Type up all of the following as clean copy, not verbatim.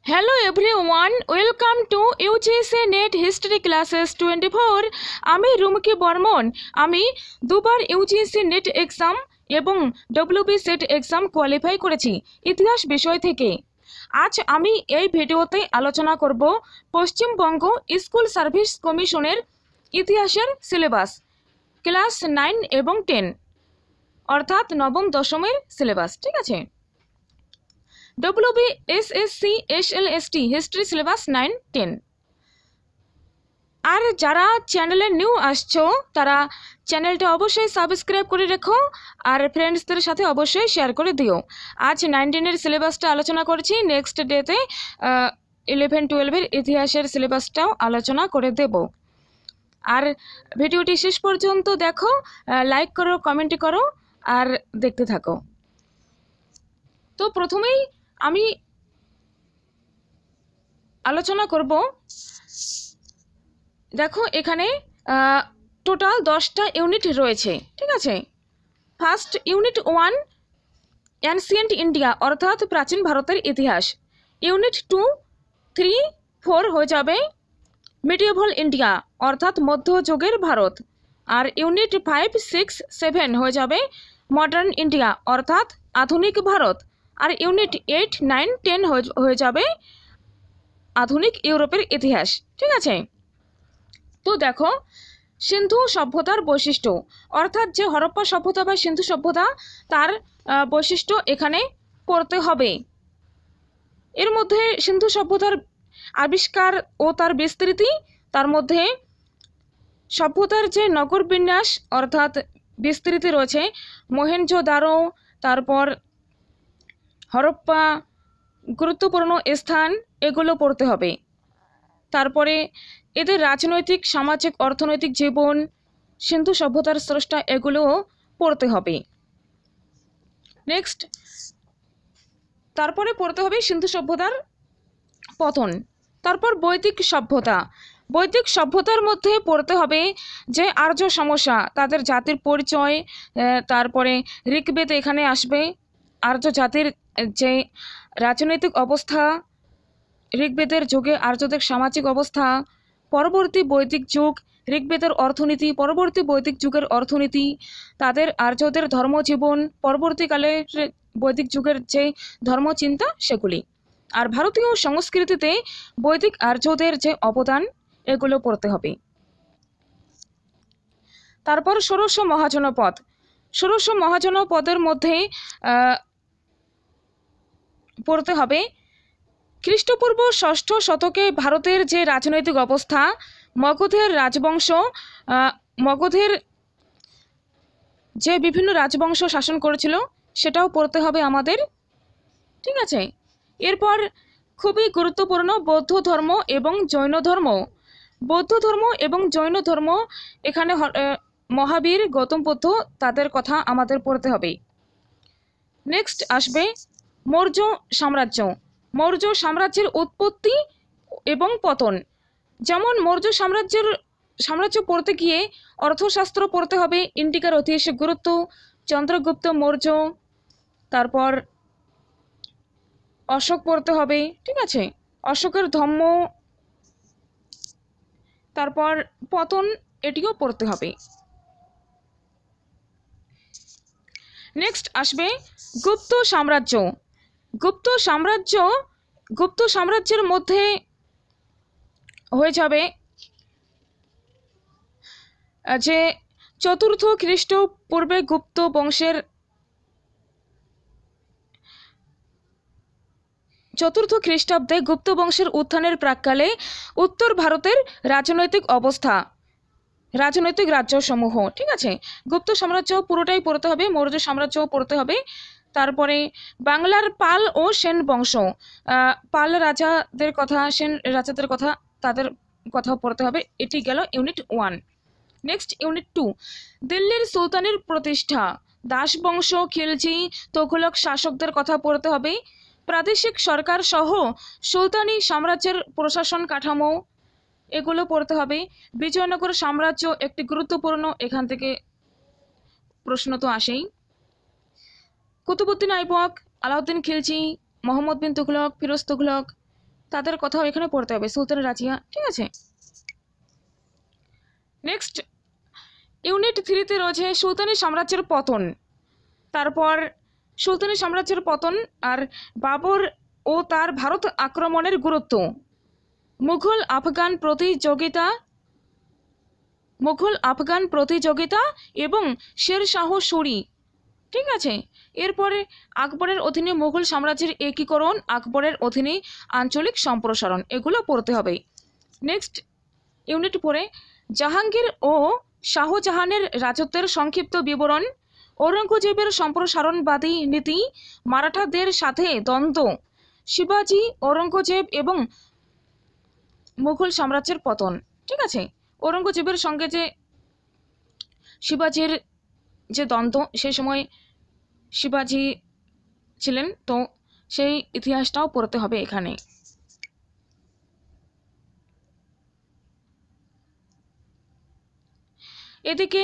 Hello everyone, welcome to UGC NET History Classes 24. আমি রুমকি বর্মন। আমি দুবার ইউজিসি নেট এক্সাম এবং ডব্লিউবি সেট এক্সাম কোয়ালিফাই করেছি ইতিহাস বিষয় থেকে। আজ আমি এই ভিডিওতে আলোচনা করব পশ্চিমবঙ্গ স্কুল সার্ভিস কমিশনের ইতিহাসের সিলেবাস ক্লাস 9 এবং 10 অর্থাৎ নবম দশমের সিলেবাস। ঠিক আছে, WB SSC SLST history syllabus 9-10। আর যারা চ্যানেলে নিউ আসছো তারা চ্যানেলটা অবশ্যই সাবস্ক্রাইব করে রেখো আর ফ্রেন্ডসদের সাথে অবশ্যই শেয়ার করে দিও। আজ 9-10-এর সিলেবাসটা আলোচনা করছি, নেক্সট ডেতে 11-12-এর ইতিহাসের সিলেবাসটাও আলোচনা করে দেব। আর ভিডিওটি শেষ পর্যন্ত দেখো, লাইক করো, কমেন্ট করো আর দেখতে থাকো। তো প্রথমেই আমি আলোচনা করব, দেখো এখানে টোটাল 10টা ইউনিট রয়েছে। ঠিক আছে, ফার্স্ট ইউনিট 1 অ্যানসিয়েন্ট ইন্ডিয়া অর্থাৎ প্রাচীন ভারতের ইতিহাস। ইউনিট 2, 3, 4 হয়ে যাবে মিডিয়েভাল ইন্ডিয়া অর্থাৎ মধ্যযুগের ভারত। আর ইউনিট 5, 6, 7 হয়ে যাবে মডার্ন ইন্ডিয়া অর্থাৎ আধুনিক ভারত। আর ইউনিট 8, 9, 10 হয়ে যাবে আধুনিক ইউরোপের ইতিহাস। ঠিক আছে, তো দেখো সিন্ধু সভ্যতার বৈশিষ্ট্য অর্থাৎ যে হরপ্পা সভ্যতা বা সিন্ধু সভ্যতা তার বৈশিষ্ট্য এখানে পড়তে হবে। এর মধ্যে সিন্ধু সভ্যতার আবিষ্কার ও তার বিস্তৃতি, তার মধ্যে সভ্যতার যে নগর বিন্যাস অর্থাৎ বিস্তৃতি রয়েছে, মহেঞ্জোদারো, তারপর হরপ্পা, গুরুত্বপূর্ণ স্থান, এগুলো পড়তে হবে। তারপরে এদের রাজনৈতিক, সামাজিক, অর্থনৈতিক জীবন, সিন্ধু সভ্যতার স্রষ্টা, এগুলোও পড়তে হবে। নেক্সট তারপরে পড়তে হবে সিন্ধু সভ্যতার পতন। তারপর বৈদিক সভ্যতা। বৈদিক সভ্যতার মধ্যে পড়তে হবে যে আর্য সমস্যা, তাদের জাতির পরিচয়, তারপরে ঋগ্বেদ এখানে আসবে, আর্য জাতির যে রাজনৈতিক অবস্থা, ঋগ্বেদের যুগে আর্যদের সামাজিক অবস্থা, পরবর্তী বৈদিক যুগ, ঋগ্বেদের অর্থনীতি, পরবর্তী বৈদিক যুগের অর্থনীতি, তাদের আর্যদের ধর্মজীবন, পরবর্তীকালের বৈদিক যুগের যে ধর্মচিন্তা, সেগুলি। আর ভারতীয় সংস্কৃতিতে বৈদিক আর্যদের যে অবদান, এগুলো পড়তে হবে। তারপর ষোড়শ মহাজনপদ। ষোড়শ মহাজনপদের মধ্যে পড়তে হবে খ্রিস্টপূর্ব 6ষ্ঠ শতকে ভারতের যে রাজনৈতিক অবস্থা, মগধের রাজবংশ, মগধের যে বিভিন্ন রাজবংশ শাসন করেছিল সেটাও পড়তে হবে আমাদের। ঠিক আছে, এরপর খুবই গুরুত্বপূর্ণ বৌদ্ধ ধর্ম এবং জৈন ধর্ম। বৌদ্ধ ধর্ম এবং জৈন ধর্ম, এখানে মহাবীর, গৌতম বুদ্ধ, তাদের কথা আমাদের পড়তে হবে। নেক্সট আসবে মৌর্য সাম্রাজ্য। মৌর্য সাম্রাজ্যের উৎপত্তি এবং পতন। যেমন মৌর্য সাম্রাজ্য পড়তে গিয়ে অর্থশাস্ত্র পড়তে হবে, ইন্ডিকার ঐতিহাসিক গুরুত্ব, চন্দ্রগুপ্ত মৌর্য, তারপর অশোক পড়তে হবে। ঠিক আছে, অশোকের ধর্ম, তারপর পতন, এটিও পড়তে হবে। নেক্সট আসবে গুপ্ত সাম্রাজ্য। গুপ্ত সাম্রাজ্যের মধ্যে হয়ে যাবে যে চতুর্থ খ্রিস্টপূর্বে গুপ্ত বংশের, চতুর্থ খ্রিস্টাব্দে গুপ্ত বংশের উত্থানের প্রাক্কালে উত্তর ভারতের রাজনৈতিক অবস্থা, রাজনৈতিক রাজ্যসমূহ। ঠিক আছে, গুপ্ত সাম্রাজ্য পুরোটাই পড়তে হবে, মৌর্য সাম্রাজ্যও পড়তে হবে। তারপরে বাংলার পাল ও সেন বংশ, পাল রাজাদের কথা, সেন রাজাদের কথা, তাদের কথাও পড়তে হবে। এটি গেল ইউনিট 1। নেক্সট ইউনিট 2 দিল্লির সুলতানের প্রতিষ্ঠা, দাস বংশ, খিলজি, তুঘলক শাসকদের কথা পড়তে হবে। প্রাদেশিক সরকার সহ সুলতানি সাম্রাজ্যের প্রশাসন কাঠামো, এগুলো পড়তে হবে। বিজয়নগর সাম্রাজ্য একটি গুরুত্বপূর্ণ, এখান থেকে প্রশ্ন তো আসেই। কুতুবউদ্দিন আইবক, আলাউদ্দিন খিলজি, মোহাম্মদ বিন তুঘলক, ফিরোজ তুঘলক, তাদের কথাও এখানে পড়তে হবে, সুলতান রাজিয়া। ঠিক আছে, নেক্সট ইউনিট 3-তে রয়েছে সুলতানি সাম্রাজ্যের পতন। তারপর সুলতানি সাম্রাজ্যের পতন আর বাবর ও তার ভারত আক্রমণের গুরুত্ব, মুঘল আফগান প্রতিযোগিতা এবং শেরশাহ সুরি। ঠিক আছে, এরপরে আকবরের অধীনে মুঘল সাম্রাজ্যের একীকরণ, আকবরের অধীনে আঞ্চলিক সম্প্রসারণ, এগুলো পড়তে হবে। নেক্সট ইউনিট 4-এ জাহাঙ্গীর ও শাহজাহানের রাজত্বের সংক্ষিপ্ত বিবরণ, ঔরঙ্গজেবের সম্প্রসারণবাদী নীতি, মারাঠাদের সাথে দ্বন্দ্ব, শিবাজি, ঔরঙ্গজেব এবং মুঘল সাম্রাজ্যের পতন। ঠিক আছে, ঔরঙ্গজেবের সঙ্গে যে শিবাজির যে দ্বন্দ্ব, সেই সময় শিবাজি ছিলেন, তো সেই ইতিহাসটাও পড়তে হবে এখানে। এদিকে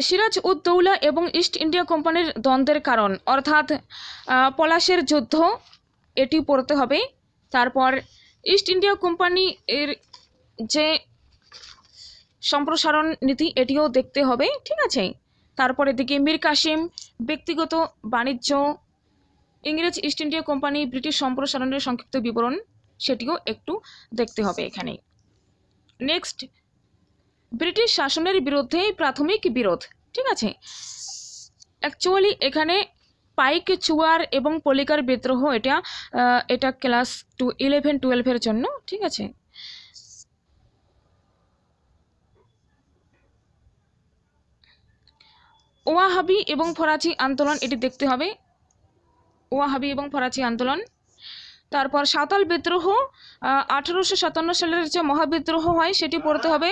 সিরাজ উদ দৌলা এবং ইস্ট ইন্ডিয়া কোম্পানির দ্বন্দ্বের কারণ, অর্থাৎ পলাশের যুদ্ধ, এটি পড়তে হবে। তারপর ইস্ট ইন্ডিয়া কোম্পানি এর যে সম্প্রসারণ নীতি, এটিও দেখতে হবে। ঠিক আছে, তারপর এদিকে মীর কাসিম, ব্যক্তিগত বাণিজ্য, ইংরেজ ইস্ট ইন্ডিয়া কোম্পানি, ব্রিটিশ সম্প্রসারণের সংক্ষিপ্ত বিবরণ, সেটিও একটু দেখতে হবে এখানে। নেক্সট ব্রিটিশ শাসনের বিরুদ্ধে প্রাথমিক বিরোধ। ঠিক আছে, অ্যাকচুয়ালি এখানে পাইক, চুয়ার এবং পলিকার বিদ্রোহ, এটা ক্লাস 11-12-এর জন্য। ঠিক আছে, ওয়াহাবি এবং ফরাচি আন্দোলন, এটি দেখতে হবে, ওয়াহাবি এবং ফরাচি আন্দোলন। তারপর সাঁওতাল বিদ্রোহ, 1857 সালের যে মহাবিদ্রোহ হয়, সেটি পড়তে হবে।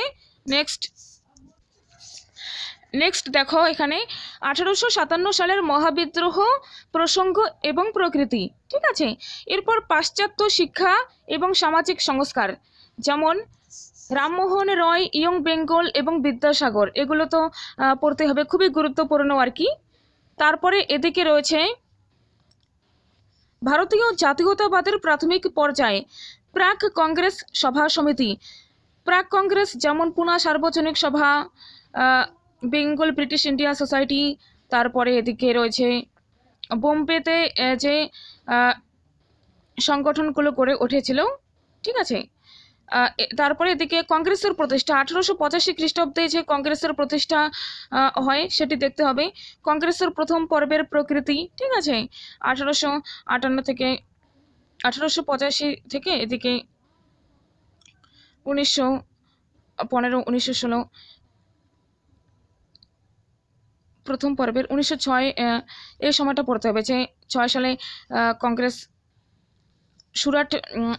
নেক্সট দেখো এখানে 1857 সালের মহাবিদ্রোহ, প্রসঙ্গ এবং প্রকৃতি। ঠিক আছে, এরপর পাশ্চাত্য শিক্ষা এবং সামাজিক সংস্কার, যেমন রামমোহন রয়, ইয়ং বেঙ্গল এবং বিদ্যাসাগর, এগুলো তো পড়তে হবে, খুবই গুরুত্বপূর্ণ আর কি। তারপরে এদিকে রয়েছে ভারতীয় জাতীয়তাবাদের প্রাথমিক পর্যায়ে প্রাক কংগ্রেস সভা সমিতি, প্রাক কংগ্রেস যেমন পুনা সার্বজনীন সভা, বেঙ্গল ব্রিটিশ ইন্ডিয়া সোসাইটি, তারপরে এদিকে রয়েছে বোম্বেতে যে সংগঠনগুলো গড়ে উঠেছিল। ঠিক আছে, তারপরে এদিকে কংগ্রেসের প্রতিষ্ঠা, 1885 খ্রিস্টাব্দে যে কংগ্রেসের প্রতিষ্ঠা হয়, সেটি দেখতে হবে। কংগ্রেসের প্রথম পর্বের প্রকৃতি। ঠিক আছে, 1885 থেকে এদিকে 1915-1916 প্রথম পর্বের, 1906 এই সময়টা পড়তে হবে, যে 6 সালে কংগ্রেস সুরাট,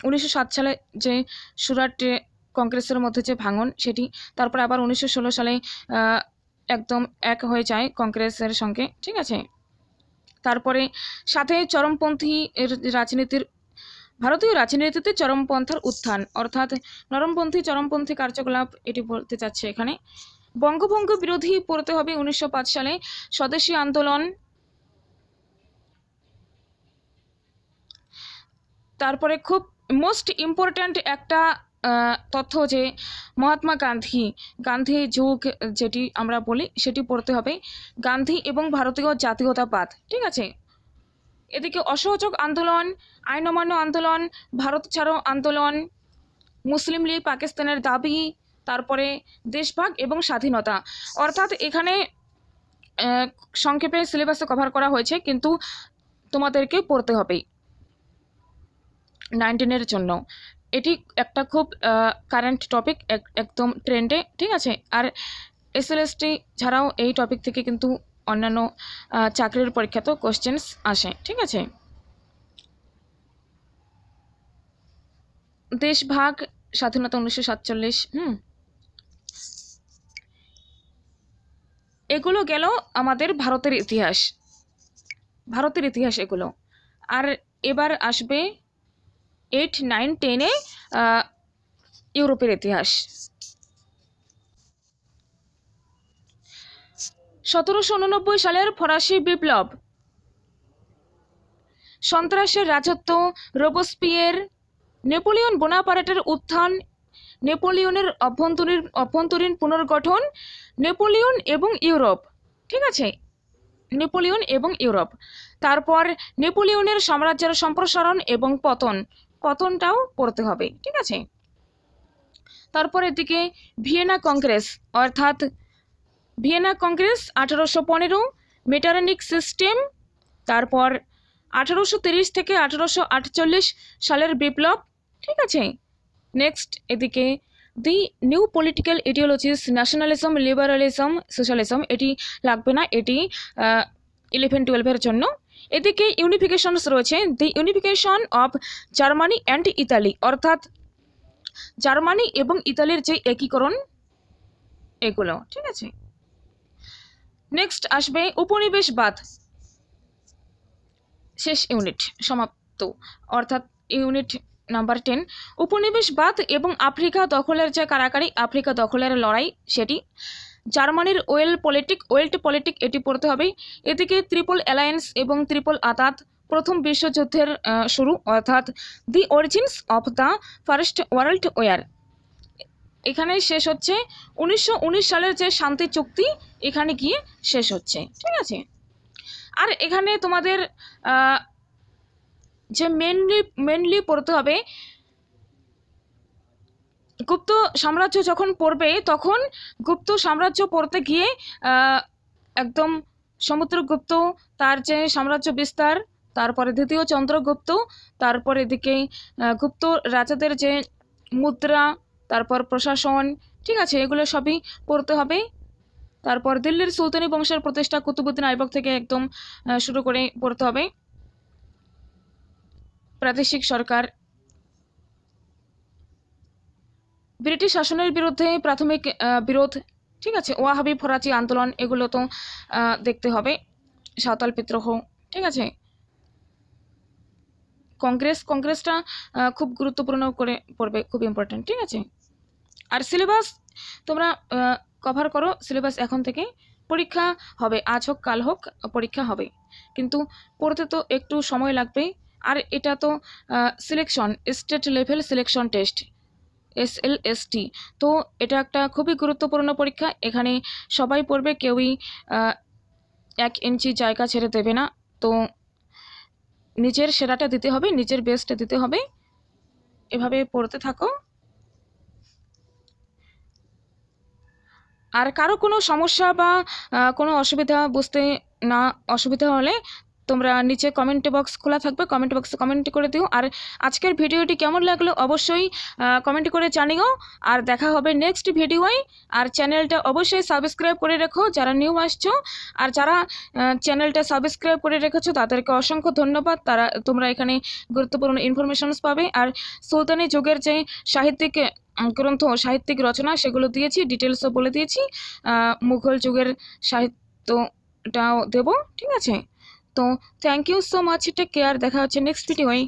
1907 সালে যে সুরাট কংগ্রেসের মধ্যে যে ভাঙন, সেটি। তারপর আবার 1916 সালে একদম এক হয়ে যায় কংগ্রেসের সঙ্গে। ঠিক আছে, তারপরে সাথে চরমপন্থী রাজনীতির, ভারতীয় রাজনীতিতে চরমপন্থার উত্থান, অর্থাৎ নরমপন্থী চরমপন্থী কার্যকলাপ, এটি বলতে চাচ্ছে এখানে। বঙ্গভঙ্গ বিরোধী পড়তে হবে 1905 সালে, স্বদেশী আন্দোলন। তারপরে খুব মোস্ট ইম্পর্ট্যান্ট একটা তথ্য, যে মহাত্মা গান্ধী যুগ যেটি আমরা বলি, সেটি পড়তে হবে, গান্ধী এবং ভারতীয় জাতীয়তাবাদ। ঠিক আছে, এদিকে অসহযোগ আন্দোলন, আইন অমান্য আন্দোলন, ভারত ছাড়ো আন্দোলন, মুসলিম লীগ, পাকিস্তানের দাবি, তারপরে দেশভাগ এবং স্বাধীনতা। অর্থাৎ এখানে সংক্ষেপে সিলেবাসে কভার করা হয়েছে, কিন্তু তোমাদেরকে পড়তে হবে 19-এর জন্য। এটি একটা খুব কারেন্ট টপিক, একদম ট্রেন্ডে। ঠিক আছে, আর SLST ছাড়াও এই টপিক থেকে কিন্তু অন্যান্য চাকরির পরীক্ষাতেও কোশ্চেন্স আসে। ঠিক আছে, দেশভাগ, স্বাধীনতা 1947, এগুলো গেল আমাদের ভারতের ইতিহাস এগুলো। আর এবার আসবে 8, 9, 10-এ ইউরোপের ইতিহাস। 1789 সালের ফরাসি বিপ্লব, সন্ত্রাসের রাজত্ব, রোবসপিয়ের, নেপোলিয়ন বোনাপার্টের উত্থান, নেপোলিয়নের অভ্যন্তরীণ পুনর্গঠন, নেপোলিয়ন এবং ইউরোপ। ঠিক আছে, নেপোলিয়ন এবং ইউরোপ। তারপর নেপোলিয়নের সাম্রাজ্যের সম্প্রসারণ এবং পতনটাও পড়তে হবে। ঠিক আছে, তারপর এদিকে ভিয়েনা কংগ্রেস, অর্থাৎ ভিয়েনা কংগ্রেস 1815, মেটারনিক সিস্টেম, তারপর 1830 থেকে 1848 সালের বিপ্লব। ঠিক আছে, নেক্সট এদিকে the new political ideologies, nationalism, liberalism, socialism, এটি লাগবে না, এটি 11-12 জন্য। এদিকে ইউনিফিকেশনস রয়েছে, the unification of Germany and Italy, অর্থাৎ জার্মানি এবং ইতালির যে একীকরণ, এগুলো। ঠিক আছে, নেক্সট আসবে উপনিবেশবাদ, শেষ ইউনিট সমাপ্ত, অর্থাৎ ইউনিট নাম্বার 10। উপনিবেশবাদ এবং আফ্রিকা দখলের যে কারাকারি, আফ্রিকা দখলের লড়াই, সেটি। জার্মানির ওয়েল্ট পলিটিক, এটি পড়তে হবে। এদিকে ট্রিপল অ্যালায়েন্স এবং ট্রিপল আতাত, প্রথম বিশ্বযুদ্ধের শুরু, অর্থাৎ the origins of the first world war, এখানে শেষ হচ্ছে। 1919 সালের যে শান্তি চুক্তি, এখানে গিয়ে শেষ হচ্ছে। ঠিক আছে, আর এখানে তোমাদের যে মেনলি পড়তে হবে, গুপ্ত সাম্রাজ্য যখন পড়বে, তখন গুপ্ত সাম্রাজ্য পড়তে গিয়ে একদম সমুদ্রগুপ্ত, তার যে সাম্রাজ্য বিস্তার, তারপরে দ্বিতীয় চন্দ্রগুপ্ত, তারপর এদিকে গুপ্ত রাজাদের যে মুদ্রা, তারপর প্রশাসন। ঠিক আছে, এগুলো সবই পড়তে হবে। তারপর দিল্লির সুলতানি বংশের প্রতিষ্ঠা, কুতুবুদ্দিন আইবক থেকে একদম শুরু করে পড়তে হবে। প্রাদেশিক সরকার, ব্রিটিশ শাসনের বিরুদ্ধে প্রাথমিক বিরোধ। ঠিক আছে, ওয়াহাবি ফরাচি আন্দোলন, এগুলো তো দেখতে হবে। সাঁওতাল বিদ্রোহ। ঠিক আছে, কংগ্রেসটা খুব গুরুত্বপূর্ণ করে পড়বে, খুব ইম্পর্টেন্ট। ঠিক আছে, আর সিলেবাস তোমরা কভার করো। সিলেবাস এখন থেকে, পরীক্ষা হবে, আজ হোক কাল হোক পরীক্ষা হবে, কিন্তু পড়তে তো একটু সময় লাগবে। আর এটা তো selection, state level selection test, SLST, তো এটা একটা খুবই গুরুত্বপূর্ণ পরীক্ষা। এখানে সবাই পড়বে, কেউই 1 ইঞ্চি জায়গা ছেড়ে দেবে না। তো নিজের সেরাটা দিতে হবে, নিজের বেস্টটা দিতে হবে। এভাবে পড়তে থাকো। আর কারো কোনো সমস্যা বা কোনো অসুবিধা অসুবিধা হলে তোমরা নিচে কমেন্ট বক্স খোলা থাকবে, কমেন্ট বক্সে কমেন্ট করে দিও। আর আজকের ভিডিওটি কেমন লাগলো অবশ্যই কমেন্ট করে জানিও। আর দেখা হবে নেক্সট ভিডিওয়। আর চ্যানেলটা অবশ্যই সাবস্ক্রাইব করে রেখো যারা নিউ আসছো। আর যারা চ্যানেলটা সাবস্ক্রাইব করে রেখেছো তাদেরকে অসংখ্য ধন্যবাদ। তোমরা এখানে গুরুত্বপূর্ণ ইনফরমেশনস পাবে। আর সুলতানি যুগের যে সাহিত্যিক রচনা, সেগুলো দিয়েছি, ডিটেলসও বলে দিয়েছি। মুঘল যুগের সাহিত্যটাও দেব। ঠিক আছে, তো thank you so much, take care, দেখা হচ্ছে নেক্সট ভিডিওয়।